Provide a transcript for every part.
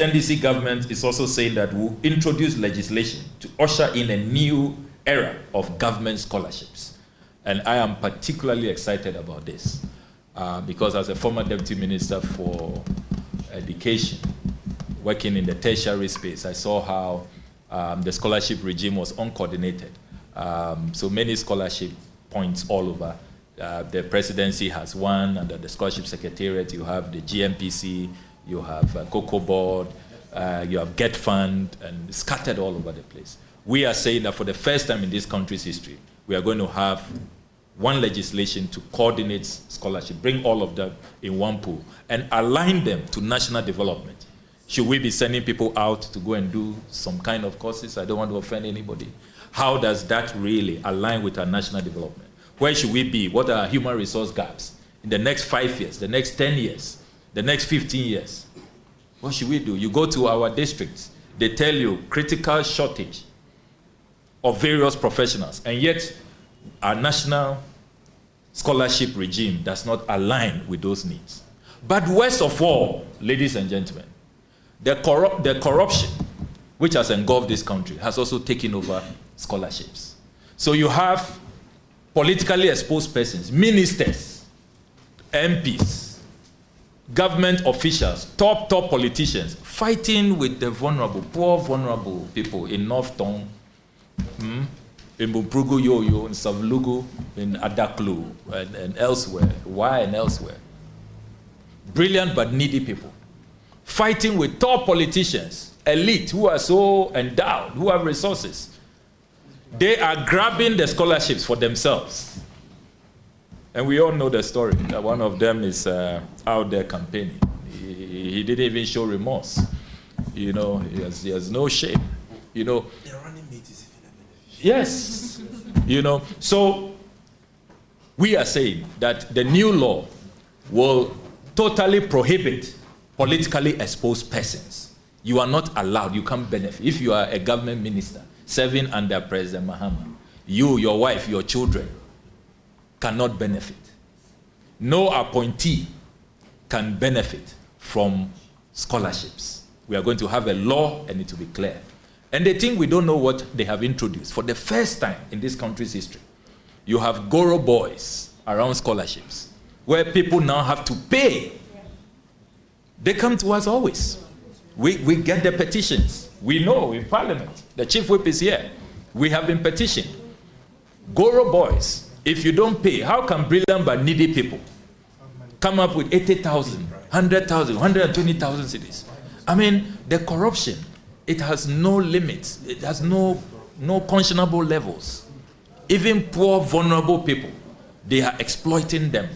NDC government is also saying that we'll introduce legislation to usher in a new era of government scholarships. And I am particularly excited about this because as a former Deputy Minister for Education, working in the tertiary space, I saw how the scholarship regime was uncoordinated. So many scholarship points all over. The presidency has one, under the scholarship secretariat you have the GMPC, you have Cocoa Board, you have Get Fund, and scattered all over the place. We are saying that for the first time in this country's history, we are going to have one legislation to coordinate scholarship, bring all of them in one pool, and align them to national development. Should we be sending people out to go and do some kind of courses? I don't want to offend anybody. How does that really align with our national development? Where should we be? What are our human resource gaps in the next 5 years, the next 10 years, the next 15 years? What should we do? You go to our districts, they tell you critical shortage of various professionals, and yet our national scholarship regime does not align with those needs. But worst of all, ladies and gentlemen, the corruption which has engulfed this country has also taken over scholarships. So you have politically exposed persons, ministers, MPs, government officials, top politicians, fighting with the vulnerable, poor vulnerable people in North Tong, in Bumprugu Yoyo, in Savlugu, in Adaklu, and elsewhere. Why and elsewhere? Brilliant but needy people. Fighting with top politicians, elite, who are so endowed, who have resources. They are grabbing the scholarships for themselves. And we all know the story. That one of them is out there campaigning. He didn't even show remorse. You know, he has no shame. You know. They're running meetings. Yes. You know, so we are saying that the new law will totally prohibit politically exposed persons. You are not allowed, you can't benefit. If you are a government minister serving under President Mahama, you, your wife, your children cannot benefit. No appointee can benefit from scholarships. We are going to have a law and it will be clear. And they think we don't know what they have introduced. For the first time in this country's history, you have Goro boys around scholarships, where people now have to pay. They come to us always. We get the petitions. We know in Parliament, the Chief Whip is here. We have been petitioned. Goro boys, if you don't pay, how can brilliant but needy people come up with 80,000, 100,000, 120,000 cities? I mean, the corruption, it has no limits. It has no conscionable levels. Even poor, vulnerable people, they are exploiting them.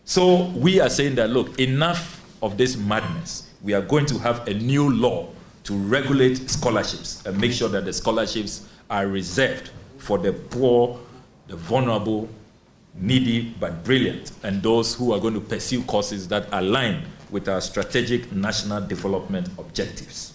So we are saying that, look, enough of this madness. We are going to have a new law to regulate scholarships and make sure that the scholarships are reserved for the poor, the vulnerable, needy but brilliant, and those who are going to pursue courses that align with our strategic national development objectives.